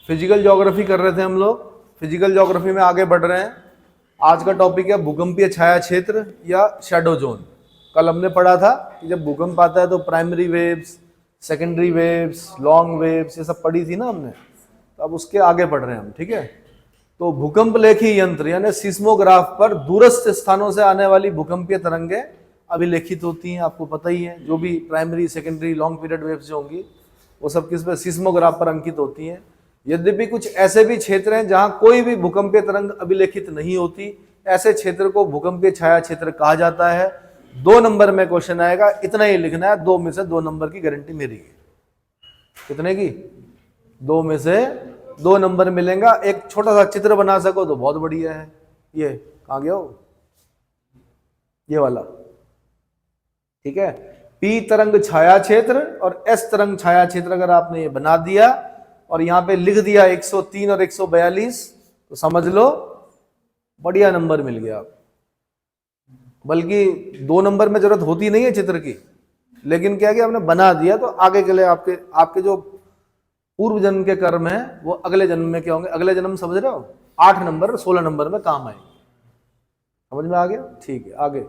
Physical geography कर रहे थे हम लोग। फिजिकल ज्योग्राफी में आगे बढ़ रहे हैं। आज का टॉपिक है भूकंपीय छाया क्षेत्र या शैडो जोन। कल हमने पढ़ा था कि जब भूकंप आता है तो primary waves, secondary waves, long waves, ये सब पढ़ी थी ना हमने। तो अब उसके आगे बढ़ रहे हैं हम, ठीक है। तो भूकंप लेखी यंत्र यानी सिस्मोग्राफ पर दूरस्थ स्थानों से आने वाली भूकंपीय तरंगें अभिलेखित होती हैं। आपको पता ही है, जो भी primary, secondary, long period waves जो होंगी वो सब किस पे, सिस्मोग्राफ पर अंकित होती हैं। यद्यपि कुछ ऐसे भी क्षेत्र हैं जहां कोई भी भूकंपीय तरंग अभिलेखित नहीं होती, ऐसे क्षेत्र को भूकंपीय छाया क्षेत्र कहा जाता है। 2 नंबर में क्वेश्चन आएगा, इतना ही लिखना है। 2 में से 2 नंबर की गारंटी मेरी है। कितने की? 2 में से 2 नंबर मिलेगा। एक छोटा सा चित्र बना सको तो बहुत बढ़िया है। ये कहां गया हो, ये वाला, ठीक है। पी तरंग छाया क्षेत्र और एस तरंग छाया क्षेत्र अगर आपने ये बना दिया और यहां पे लिख दिया 103 और 142, तो समझ लो बढ़िया नंबर मिल गया। बल्कि 2 नंबर में जरूरत होती नहीं है चित्र की, लेकिन क्या कि आपने बना दिया तो आगे के लिए आपके जो पूर्व जन्म के कर्म है वो अगले जन्म में क्या होंगे, अगले जन्म समझ रहे हो, 8 नंबर 16 नंबर में काम आएंगे। समझ में आ गया? ठीक है, आगे।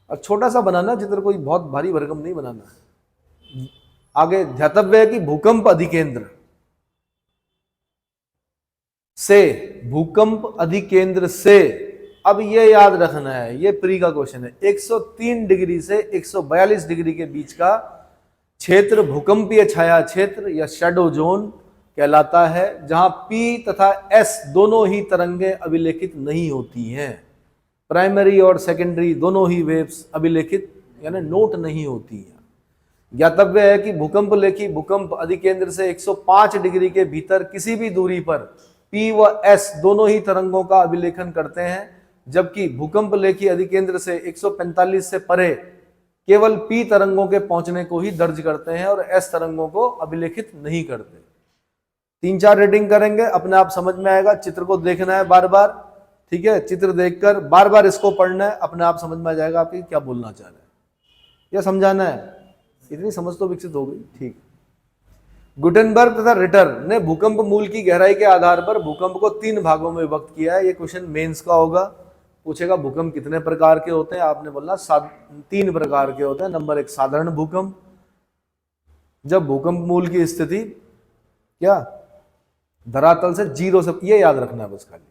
और छोटा सा बनाना चित्र, कोई बहुत भारी भरकम नहीं बनाना। आगे ध्यातव्य है कि भूकंप अधिकेंद्र से, भूकंप अधिकेंद्र से, अब ये याद रखना है, ये प्री का क्वेश्चन है। 103 डिग्री से 142 डिग्री के बीच का क्षेत्र भूकंपीय छाया क्षेत्र या शैडो जोन कहलाता है, जहां P तथा S दोनों ही तरंगें अभिलेखित नहीं होती हैं। प्राइमरी और सेकेंडरी दोनों ही वेव्स अभिलेखित यानी नोट नहीं होती हैं। ज्ञातव्य है कि भूकंप लेखी भूकंप अधिकेंद्र से 105 डिग्री के भीतर किसी भी दूरी पर P व S दोनों ही तरंगों का अभिलेखन करते हैं, जबकि भूकंप लेखी अधिकेंद्र से 145 से परे केवल P तरंगों के पहुंचने को ही दर्ज करते हैं और S तरंगों को अभिलेखित नहीं करते। 3-4 रीडिंग करेंगे, अपने आप समझ में आएगा। चित्र को देखना है बार बार, ठीक है। चित्र देखकर बार बार इसको पढ़ना है, अपने आप समझ में आ जाएगा आपकी क्या बोलना चाह रहे हैं या समझाना है। इतनी समझ तो विकसित हो गई, ठीक। गुटेनबर्ग तथा रिटर ने भूकंप मूल की गहराई के आधार पर भूकंप को 3 भागों में विभक्त किया है। ये क्वेश्चन मेंस का होगा, पूछेगा भूकंप कितने प्रकार के होते हैं, आपने बोलना 3 प्रकार के होते हैं। नंबर 1 साधारण भूकंप, जब भूकंप मूल की स्थिति क्या धरातल से 0 से, ये याद रखना है बस खाली,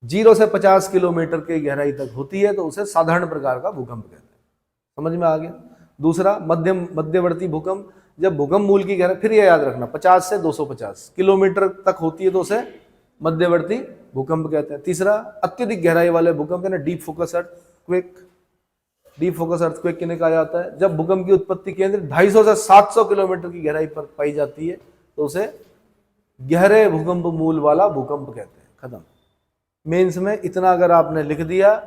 0 से 50 किलोमीटर की गहराई तक होती है तो उसे साधारण प्रकार का भूकंप कहते हैं। समझ में आ गया? दूसरा मध्यवर्ती भूकंप, जब भूकंप मूल की गहराई, फिर ये याद रखना 50 से 250 किलोमीटर तक होती है तो उसे मध्यवर्ती भूकंप कहते हैं। तीसरा अत्यधिक गहराई वाले भूकंप यानी deep focus earthquake. Deep focus earthquake किन्हें कहा जाता है? जब भूकंप की उत्पत्ति केंद्र 250 से 700 किलोमीटर की गहराई पर पाई जाती है तो उसे गहरे भूकंप मूल वाला भूकंप कहते हैं। खत्म। मेंस में इतना अगर आपने लिख दिया,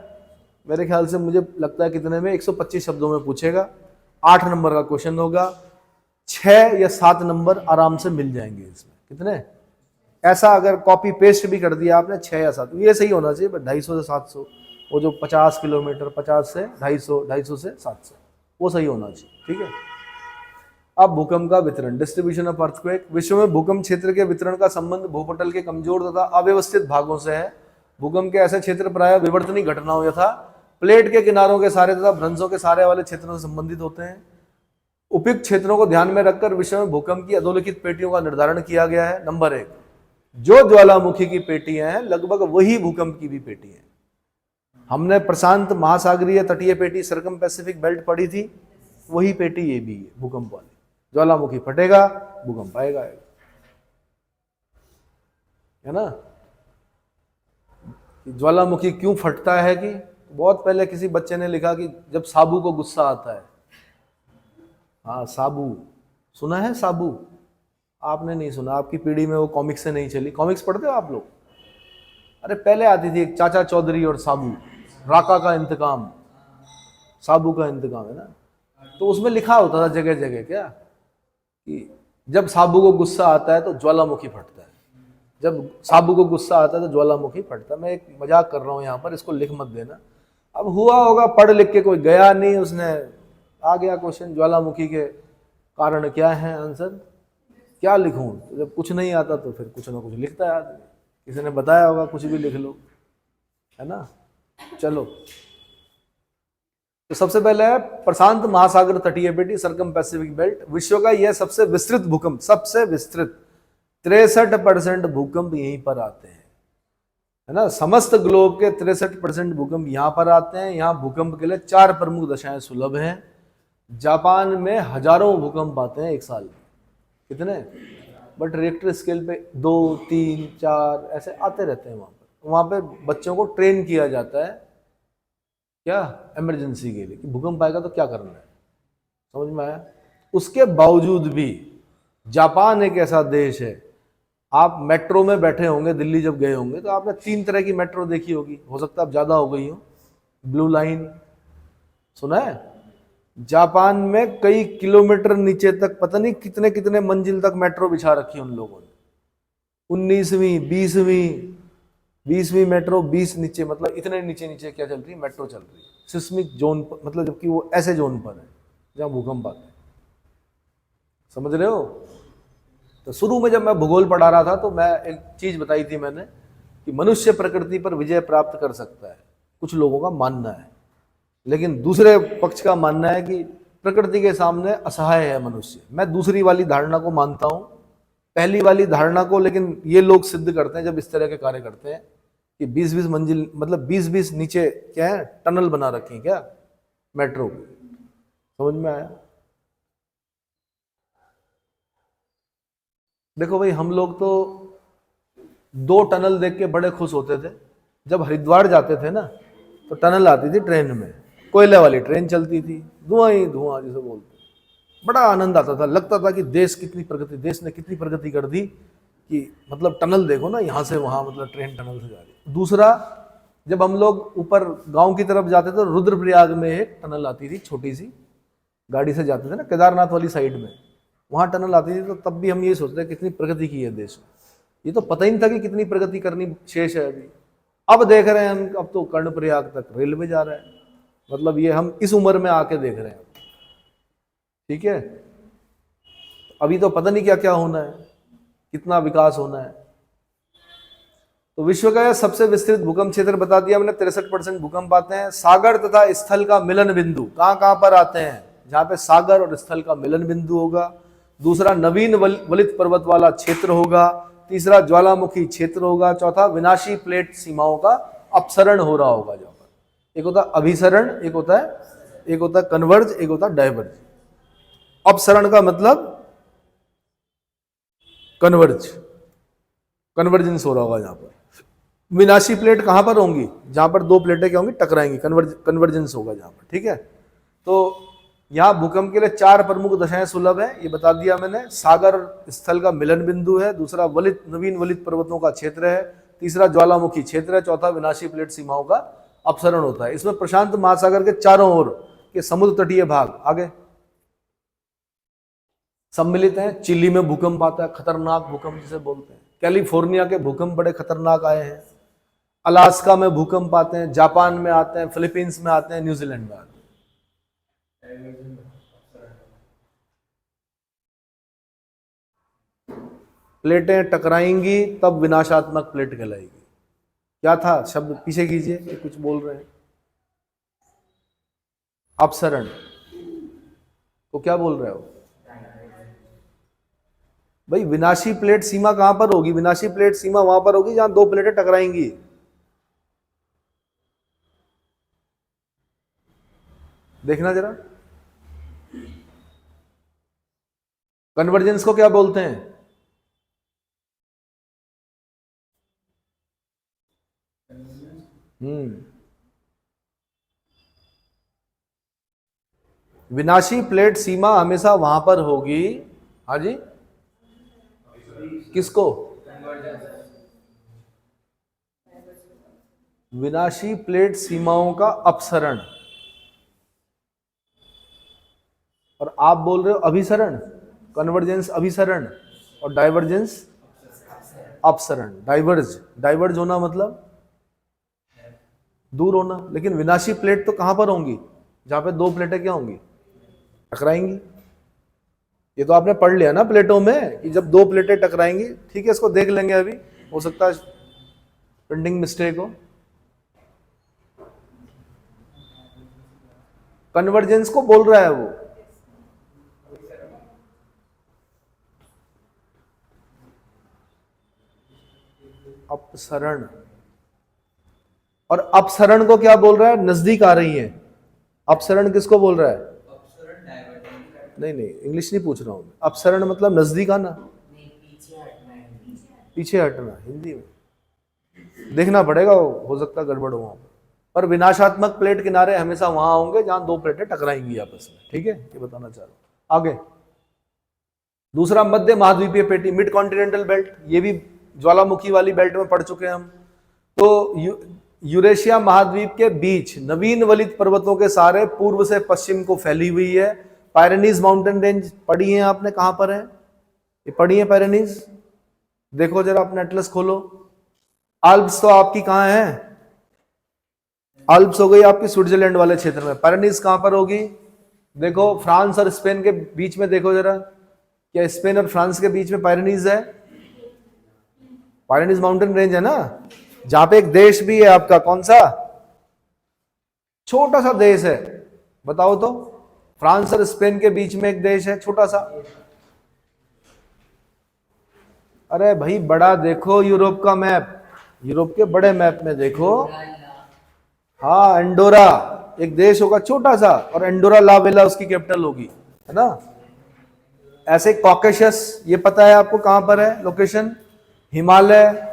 मेरे ख्याल से मुझे लगता है कितने में 125 शब्दों में पूछेगा। 8 नंबर का क्वेश्चन होगा, 6 या 7 नंबर आराम से मिल जाएंगे इसमें। कितने? ऐसा अगर कॉपी पेस्ट भी कर दिया आपने 6 या 7, ये सही होना चाहिए। 250 से 700, वो जो 50 किलोमीटर, 50 से 250, 250 से 700, वो सही होना चाहिए, ठीक है। अब भूकंप का वितरण, डिस्ट्रीब्यूशन ऑफ अर्थक्वेक। विश्व में भूकंप क्षेत्र के वितरण का संबंध भूपटल के कमजोर तथा अव्यवस्थित भागों से है। भूकंप के ऐसे क्षेत्र प्रायः विवर्तनीय घटनाओं यथा प्लेट के किनारों के सारे तथा भ्रंशों के सारे वाले क्षेत्रों से संबंधित होते हैं। उपयुक्त क्षेत्रों को ध्यान में रखकर विश्व में भूकंप की अधोलिखित पेटियों का निर्धारण किया गया है। नंबर 1, जो ज्वालामुखी की पेटियां हैं लगभग वही भूकंप की भी पेटी है। हमने प्रशांत महासागरीय तटीय पेटी, सर्कम पैसिफिक बेल्ट पढ़ी थी, वही पेटी ये भी है भूकंप वाली। ज्वालामुखी फटेगा, भूकंप आएगा, है ना। ज्वालामुखी क्यों फटता है कि बहुत पहले किसी बच्चे ने लिखा कि जब साबू को गुस्सा आता है। हाँ, साबू सुना है? साबू आपने नहीं सुना, आपकी पीढ़ी में वो कॉमिक्स से नहीं चली। कॉमिक्स पढ़ते हो आप लोग? अरे पहले आती थी एक चाचा चौधरी और साबू, राका का इंतकाम, साबू का इंतकाम, है ना। तो उसमें लिखा होता था जगह जगह क्या कि जब साबू को गुस्सा आता है तो ज्वालामुखी फटता है, जब साबू को गुस्सा आता है तो ज्वालामुखी फटता है। मैं एक मजाक कर रहा हूँ यहाँ पर, इसको लिख मत देना। अब हुआ होगा पढ़ लिख के कोई गया नहीं, उसने आ गया क्वेश्चन ज्वालामुखी के कारण क्या है, आंसर क्या लिखूं, तो जब कुछ नहीं आता तो फिर कुछ ना कुछ लिखता है आदमी, किसी ने बताया होगा कुछ भी लिख लो, है ना। चलो, तो सबसे पहले है प्रशांत महासागर तटीय बेटी, सरकम पैसिफिक बेल्ट, विश्व का यह सबसे विस्तृत भूकंप, सबसे विस्तृत 63% भूकंप यहीं पर आते हैं, है ना। समस्त ग्लोब के 63% भूकंप यहां पर आते हैं। यहाँ भूकंप के लिए 4 प्रमुख दशाएं सुलभ हैं। जापान में हजारों भूकंप आते हैं एक साल में, कितने, बट रिक्टर स्केल पे 2, 3, 4 ऐसे आते रहते हैं। वहां पे बच्चों को ट्रेन किया जाता है, क्या, इमरजेंसी के लिए, कि भूकंप आएगा तो क्या करना है, समझ में आया। उसके बावजूद भी जापान एक ऐसा देश है, आप मेट्रो में बैठे होंगे, दिल्ली जब गए होंगे तो आपने 3 तरह की मेट्रो देखी होगी, हो सकता है अब ज्यादा हो गई हो। ब्लू लाइन सुना है, जापान में कई किलोमीटर नीचे तक, पता नहीं कितने कितने मंजिल तक मेट्रो बिछा रखी उन लोगों ने। 19वीं 20वीं मेट्रो, 20 नीचे, मतलब इतने नीचे नीचे क्या चल रही, मेट्रो चल रही है सिस्मिक जोन पर, मतलब जबकि वो ऐसे जोन पर है जहां भूकंप आते हैं, समझ रहे हो। तो शुरू में जब मैं भूगोल पढ़ा रहा था तो मैं एक चीज बताई थी मैंने, कि मनुष्य प्रकृति पर विजय प्राप्त कर सकता है, कुछ लोगों का मानना है, लेकिन दूसरे पक्ष का मानना है कि प्रकृति के सामने असहाय है मनुष्य। मैं दूसरी वाली धारणा को मानता हूं, पहली वाली धारणा को लेकिन ये लोग सिद्ध करते हैं जब इस तरह के कार्य करते हैं कि 20-20 मंजिल, मतलब 20-20 नीचे क्या है, टनल बना रखी है क्या मेट्रो, समझ में आया। देखो भाई, हम लोग तो 2 टनल देख के बड़े खुश होते थे। जब हरिद्वार जाते थे ना तो टनल आती थी ट्रेन में, कोयले वाली ट्रेन चलती थी, धुआं ही धुआं जिसे बोलते, बड़ा आनंद आता था, लगता था कि देश ने कितनी प्रगति कर दी, कि मतलब टनल देखो ना, यहाँ से वहां, मतलब ट्रेन टनल से जा रही। दूसरा, जब हम लोग ऊपर गांव की तरफ जाते थे, रुद्रप्रयाग में एक टनल आती थी, छोटी सी, गाड़ी से जाते थे ना केदारनाथ वाली साइड में, वहां टनल आती थी, तो तब भी हम ये सोचते थे कितनी प्रगति की है देश ने। ये तो पता ही नहीं था कि कितनी प्रगति करनी शेष है अभी। अब देख रहे हैं हम, अब तो कर्णप्रयाग तक रेलवे जा रहा है, मतलब ये हम इस उम्र में आके देख रहे हैं, ठीक है। अभी तो पता नहीं क्या क्या होना है, कितना विकास होना है। तो विश्व का सबसे विस्तृत भूकंप क्षेत्र बता दिया मैंने, 63% भूकंप आते हैं। सागर तथा स्थल का मिलन बिंदु कहां कहां पर आते हैं, जहां पे सागर और स्थल का मिलन बिंदु होगा। दूसरा, नवीन वलित पर्वत वाला क्षेत्र होगा। तीसरा, ज्वालामुखी क्षेत्र होगा। चौथा, विनाशी प्लेट सीमाओं का अपसरण हो रहा होगा, जहां पर एक होता है अभिसरण, एक होता है कन्वर्ज, एक होता है डाइवर्ज। अपसरण का मतलब कन्वर्जेंस हो रहा होगा जहां पर। विनाशी प्लेट कहां पर होंगी, जहां पर 2 प्लेटें क्या होंगी, टकराएंगी, कन्वर्जेंस होगा जहां पर, ठीक है। तो यहां भूकंप के लिए 4 प्रमुख दशाएं सुलभ है, ये बता दिया मैंने। सागर स्थल का मिलन बिंदु है। दूसरा, नवीन वलित पर्वतों का क्षेत्र है। तीसरा, ज्वालामुखी क्षेत्र है। चौथा, विनाशी प्लेट सीमाओं का अपसरण होता है। इसमें प्रशांत महासागर के चारों ओर के समुद्र तटीय भाग आगे सम्मिलित हैं। चिली में भूकंप आता है, खतरनाक भूकंप जिसे बोलते हैं। कैलिफोर्निया के भूकंप बड़े खतरनाक आए हैं। अलास्का में भूकंप आते हैं, जापान में आते हैं, फिलीपींस में आते हैं, न्यूजीलैंड में आते हैं। प्लेटें टकराएंगी तब विनाशात्मक प्लेट कहलाएगी। क्या था शब्द, पीछे कीजिए, कुछ बोल रहे हैं। अपसरण को क्या बोल रहे हो भाई? विनाशी प्लेट सीमा कहां पर होगी? विनाशी प्लेट सीमा वहां पर होगी जहां 2 प्लेटें टकराएंगी। देखना जरा, कन्वर्जेंस को क्या बोलते हैं? विनाशी प्लेट सीमा हमेशा वहां पर होगी, हाँ जी, किसको? विनाशी प्लेट सीमाओं का अपसरण। और आप बोल रहे हो अभिसरण, कन्वर्जेंस अभिसरण, और डाइवर्जेंस अपसरण। डाइवर्ज होना मतलब दूर होना। लेकिन विनाशी प्लेट तो कहां पर होंगी? जहां पे 2 प्लेटें क्या होंगी, टकराएंगी। ये तो आपने पढ़ लिया ना प्लेटों में कि जब दो प्लेटें टकराएंगी, ठीक है, इसको देख लेंगे अभी, हो सकता है प्रिंटिंग मिस्टेक हो। कन्वर्जेंस को बोल रहा है वो। अपसरण, और अपसरण को क्या बोल रहा है? नजदीक आ रही है। अपसरण किसको बोल रहा है? नहीं नहीं, इंग्लिश नहीं पूछ रहा हूं। अपसरण मतलब नजदीक आना, पीछे हटना। हिंदी में देखना पड़ेगा, हो सकता गड़बड़ हो वहां पर। विनाशात्मक प्लेट किनारे हमेशा वहां होंगे जहां दो प्लेटें टकराएंगी आपस में, ठीक है, ये बताना चाह रहा हूं। आगे दूसरा, मध्य महाद्वीपीय पेटी, मिड कॉन्टिनेंटल बेल्ट, ये भी ज्वालामुखी वाली बेल्ट में पढ़ चुके हैं हम। तो यूरेशिया महाद्वीप के बीच नवीन वलित पर्वतों के सारे पूर्व से पश्चिम को फैली हुई है। पायरेनीज माउंटेन रेंज पढ़ी है आपने, कहां पर है ये? पढ़ी है पायरेनीज? देखो जरा अपना एटलस खोलो। आल्प्स तो आपकी कहां है? आल्प्स हो गई आपकी स्विट्जरलैंड वाले क्षेत्र में। पायरेनीज कहां पर होगी? देखो फ्रांस और स्पेन के बीच में, देखो जरा, क्या स्पेन और फ्रांस के बीच में पायरेनीज है? पायरेनीज माउंटेन रेंज है ना, जहां पे एक देश भी है आपका, कौन सा? छोटा सा देश है, बताओ तो। फ्रांस और स्पेन के बीच में एक देश है छोटा सा। अरे भाई बड़ा देखो यूरोप का मैप, यूरोप के बड़े मैप में देखो। हाँ, एंडोरा एक देश होगा छोटा सा, और एंडोरा ला वेला उसकी कैपिटल होगी, है ना। ऐसे कॉकेशस, ये पता है आपको कहां पर है लोकेशन? हिमालय,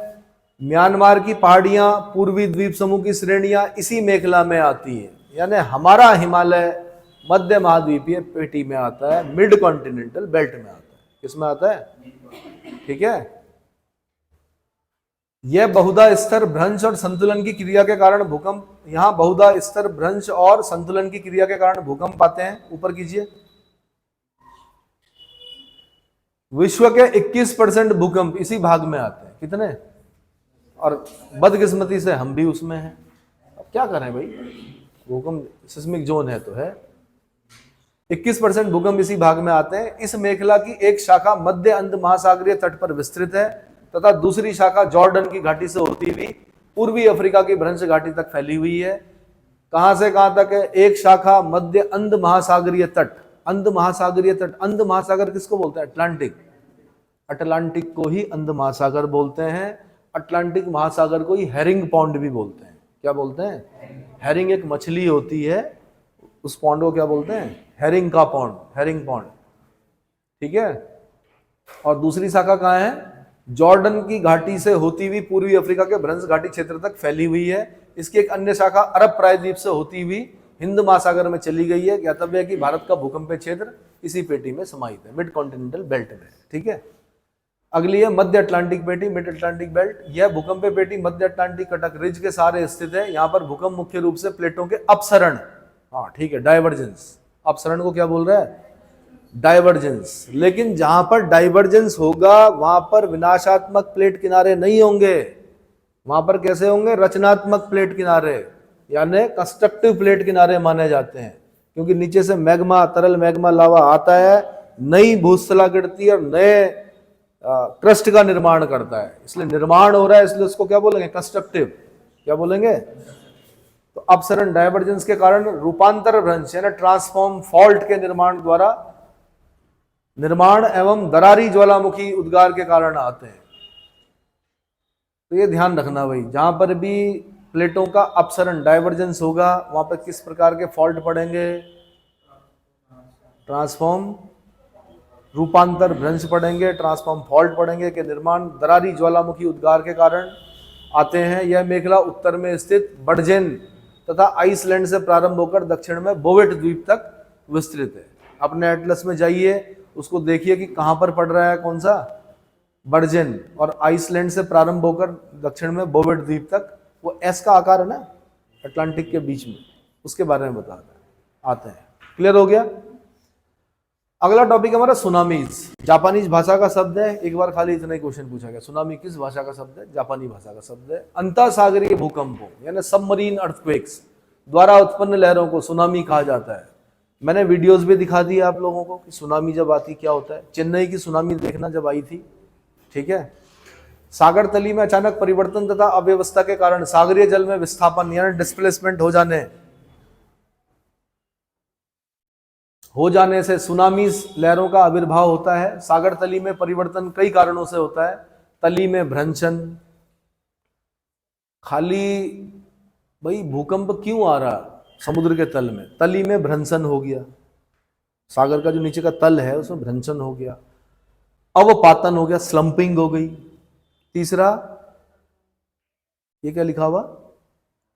म्यांमार की पहाड़ियां, पूर्वी द्वीप समूह की श्रेणियां इसी मेखला में आती है। यानी हमारा हिमालय मध्य महाद्वीपीय पेटी में आता है, मिड कॉन्टिनेंटल बेल्ट में आता है। किसमें आता है? ठीक है। यह बहुधा स्तर भ्रंश और संतुलन की क्रिया के कारण भूकंप, यहां बहुधा स्तर भ्रंश और संतुलन की क्रिया के कारण भूकंप आते हैं। ऊपर कीजिए। विश्व के 21% भूकंप इसी भाग में आते हैं। कितने? और बदकिस्मती से हम भी उसमें हैं। अब क्या करें भाई, भूकंप सिस्मिक जोन है तो है। 21% भूकंप इसी भाग में आते हैं। इस मेखला की एक शाखा मध्य अंध महासागरीय तट पर विस्तृत है तथा दूसरी शाखा जॉर्डन की घाटी से होती हुई पूर्वी अफ्रीका की भ्रंश घाटी तक फैली हुई है। कहां से कहां तक है? एक शाखा मध्य अंध महासागरीय तट, अंध महासागरीय तट, अंध महासागर किसको बोलते हैं? अटलांटिक। अटलांटिक को ही अंध महासागर बोलते हैं। अटलांटिक महासागर को ही हेरिंग पॉन्ड भी बोलते हैं। क्या बोलते हैं? हेरिंग एक मछली होती है, उस पॉन्ड को क्या बोलते हैं? हेरिंग का पॉन्ड, हेरिंग पॉन्ड, ठीक है। और दूसरी शाखा कहां है? जॉर्डन की घाटी से होती हुई पूर्वी अफ्रीका के भ्रंश घाटी क्षेत्र तक फैली हुई है। इसकी एक अन्य शाखा अरब प्रायद्वीप से होती हुई हिंद महासागर में चली गई है। ज्ञातव्य है कि भारत का भूकंपीय क्षेत्र इसी पेटी में समाहित है, मिड कॉन्टिनेंटल बेल्ट में, ठीक है। अगली है मध्य अटलांटिक पेटी, मिड अटलांटिक बेल्ट। यह भूकंपीय पेटी मध्य अटलांटिक कटक रिज के सहारे स्थित है। यहाँ पर भूकंप मुख्य रूप से प्लेटों के अपसरण, हाँ ठीक है, डाइवर्जेंस, अपसरण को क्या बोल रहा है? डाइवर्जेंस। लेकिन जहां पर डाइवर्जेंस होगा वहां पर विनाशात्मक प्लेट किनारे नहीं होंगे। वहां पर कैसे होंगे? रचनात्मक प्लेट किनारे, यानी कंस्ट्रक्टिव प्लेट किनारे माने जाते हैं। क्योंकि नीचे से मैग्मा, तरल मैग्मा लावा आता है, नई भूस्थला गिरती है और नए क्रस्ट का निर्माण करता है। इसलिए निर्माण हो रहा है, इसलिए उसको क्या बोलेंगे? कंस्ट्रक्टिव। क्या बोलेंगे? तो अपसरण, डाइवर्जेंस के कारण रूपांतर भ्रंश यानी ट्रांसफॉर्म फॉल्ट के निर्माण द्वारा निर्माण एवं दरारी ज्वालामुखी उद्गार के कारण आते हैं। तो ये ध्यान रखना भाई, जहां पर भी प्लेटों का अपसरण, डाइवर्जेंस होगा वहां पर किस प्रकार के फॉल्ट पड़ेंगे? ट्रांसफॉर्म, रूपांतर भ्रंश पड़ेंगे, ट्रांसफॉर्म फॉल्ट पड़ेंगे के निर्माण दरारी ज्वालामुखी उद्गार के कारण आते हैं। यह मेखला उत्तर में स्थित बर्जेन तथा आइसलैंड से प्रारंभ होकर दक्षिण में बोवेट द्वीप तक विस्तृत है। अपने एटलस में जाइए, उसको देखिए कि कहां पर पड़ रहा है, कौन सा? बर्जेन, और आइसलैंड से प्रारंभ होकर दक्षिण में बोवेट द्वीप तक। वो एस का आकार है ना अटलांटिक के बीच में, उसके बारे में बताते आते हैं। क्लियर हो गया? अगला टॉपिक हमारा सुनामीज। जापानीज भाषा का शब्द है, एक बार खाली इतना ही क्वेश्चन पूछा गया। सुनामी किस भाषा का शब्द है? जापानी भाषा का शब्द है। अंतःसागरीय भूकंपों यानी सबमरीन अर्थक्वेक्स द्वारा उत्पन्न लहरों को सुनामी कहा जाता है। मैंने वीडियोस भी दिखा दी आप लोगों को कि सुनामी जब आती क्या होता है। चेन्नई की सुनामी देखना जब आई थी, ठीक है, सागर तली में अचानक परिवर्तन तथा अव्यवस्था के कारण सागरीय जल में विस्थापन यानी डिस्प्लेसमेंट हो जाने से सुनामी लहरों का आविर्भाव होता है। सागर तली में परिवर्तन कई कारणों से होता है। तली में भ्रंशन, खाली भाई भूकंप क्यों आ रहा समुद्र के तल में, तली में भ्रंशन हो गया, सागर का जो नीचे का तल है उसमें भ्रंशन हो गया, अवपातन हो गया, स्लंपिंग हो गई। तीसरा, ये क्या लिखा हुआ,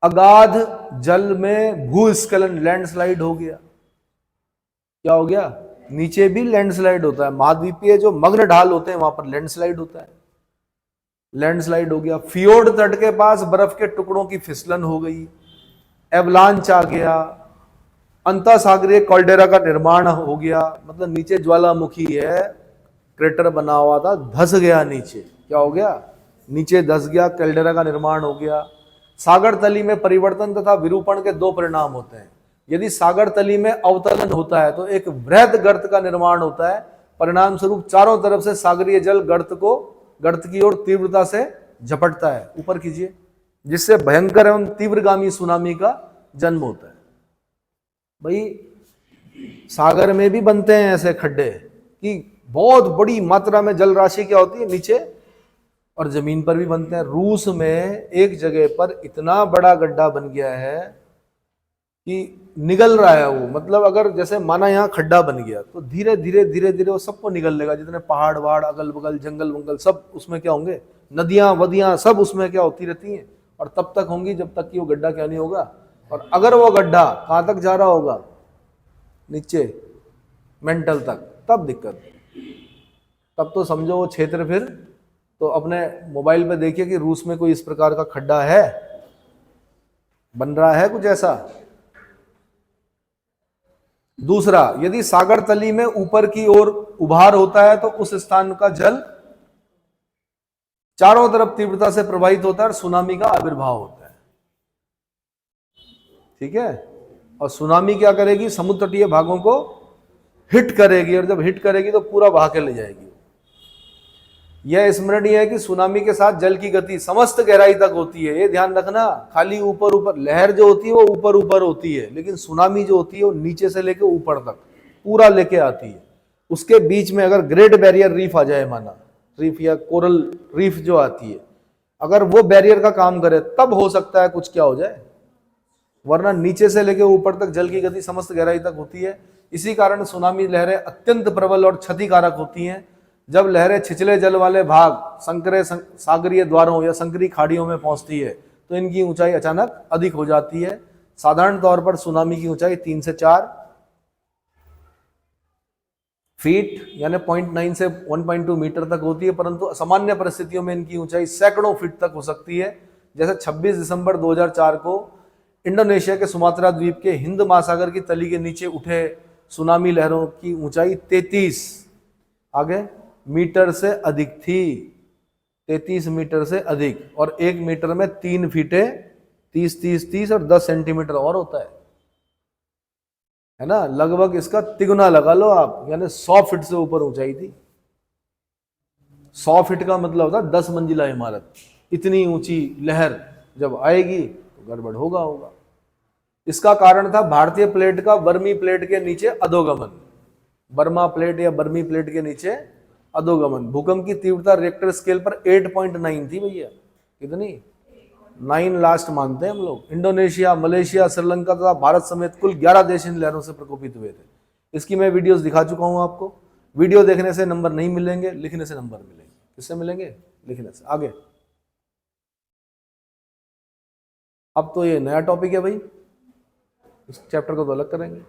अगाध जल में भूस्खलन, लैंडस्लाइड हो गया। क्या हो गया, नीचे भी लैंडस्लाइड होता है, महाद्वीपीय जो मग्न ढाल होते हैं वहां पर लैंडस्लाइड होता है, लैंडस्लाइड हो गया। फियोर्ड तट के पास बर्फ के टुकड़ों की फिसलन हो गई, एवलांच आ गया, अंतःसागरीय कॉल्डेरा का निर्माण हो गया, मतलब नीचे ज्वालामुखी है, क्रेटर बना हुआ था, धस गया नीचे। क्या हो गया, नीचे धस गया, कैल्डेरा का निर्माण हो गया। सागर तली में परिवर्तन तथा विरूपण के दो परिणाम होते हैं। यदि सागर तली में अवतरण होता है तो एक वृहद गर्त का निर्माण होता है, परिणाम स्वरूप चारों तरफ से सागरीय जल गर्त की ओर तीव्रता से झपटता है, ऊपर कीजिए, जिससे भयंकर एवं तीव्रगामी सुनामी का जन्म होता है। भाई सागर में भी बनते हैं ऐसे खड्डे कि बहुत बड़ी मात्रा में जल राशि क्या होती है नीचे, और जमीन पर भी बनते हैं। रूस में एक जगह पर इतना बड़ा गड्ढा बन गया है कि निगल रहा है वो, मतलब अगर जैसे माना यहाँ खड्डा बन गया तो धीरे धीरे धीरे धीरे वो सबको निगल लेगा, जितने पहाड़ वहाड़ अगल बगल जंगल वंगल सब उसमें क्या होंगे, नदियां वदियां सब उसमें क्या होती रहती हैं, और तब तक होंगी जब तक कि वो गड्ढा क्या नहीं होगा। और अगर वो गड्ढा कहां तक जा रहा होगा, नीचे मेंटल तक, तब दिक्कत, तब तो समझो वो क्षेत्र फिर तो अपने मोबाइल पे देखिए कि रूस में कोई इस प्रकार का खड्डा है, बन रहा है कुछ ऐसा। दूसरा, यदि सागर तली में ऊपर की ओर उभार होता है तो उस स्थान का जल चारों तरफ तीव्रता से प्रवाहित होता है और सुनामी का आविर्भाव होता है, ठीक है। और सुनामी क्या करेगी, समुद्र तटीय भागों को हिट करेगी, और जब हिट करेगी तो पूरा बहा के ले जाएगी। यह स्मरणीय है कि सुनामी के साथ जल की गति समस्त गहराई तक होती है, ये ध्यान रखना। खाली ऊपर ऊपर लहर जो होती है वो ऊपर ऊपर होती है, लेकिन सुनामी जो होती है वो नीचे से लेके ऊपर तक पूरा लेके आती है। उसके बीच में अगर ग्रेट बैरियर रीफ आ जाए, माना रीफ या कोरल रीफ जो आती है, अगर वो बैरियर का काम करे तब हो सकता है कुछ क्या हो जाए, वरना नीचे से लेके ऊपर तक जल की गति समस्त गहराई तक होती है। इसी कारण सुनामी लहरें अत्यंत प्रबल और क्षतिकारक होती हैं। जब लहरें छिछले जल वाले भाग संकरे सागरीय द्वारों या संकरी खाड़ियों में पहुंचती है तो इनकी ऊंचाई अचानक अधिक हो जाती है। साधारण तौर पर सुनामी की ऊंचाई 3 से 4 फीट यानी 0.9 से 1.2 मीटर तक होती है, परंतु सामान्य परिस्थितियों में इनकी ऊंचाई सैकड़ों फीट तक हो सकती है। जैसे 26 दिसंबर 2004 को इंडोनेशिया के सुमात्रा द्वीप के हिंद महासागर की तली के नीचे उठे सुनामी लहरों की ऊंचाई 33 आगे मीटर से अधिक थी, 33 मीटर से अधिक, और 1 मीटर में 3 फीटे 30 और 10 सेंटीमीटर और होता है ना, लगभग इसका तिगुना लगा लो आप, यानी 100 फीट से ऊपर ऊंचाई थी। 100 फीट का मतलब होता है 10 मंजिला इमारत। इतनी ऊंची लहर जब आएगी तो गड़बड़ होगा। इसका कारण था भारतीय प्लेट का बर्मी प्लेट के नीचे अधोगमन, बर्मा प्लेट या बर्मी प्लेट के नीचे अधोगमन। भूकंप की तीव्रता रिक्टर स्केल पर 8.9 थी भैया, कितनी, 9 लास्ट मानते हैं हम लोग। इंडोनेशिया, मलेशिया, श्रीलंका तथा भारत समेत कुल 11 देश इन लहरों से प्रकोपित हुए थे। इसकी मैं वीडियोस दिखा चुका हूं आपको। वीडियो देखने से नंबर नहीं मिलेंगे, लिखने से नंबर मिलेंगे। किससे मिलेंगे, लिखने से। आगे अब तो ये नया टॉपिक है भाई, इस चैप्टर को तो अलग करेंगे।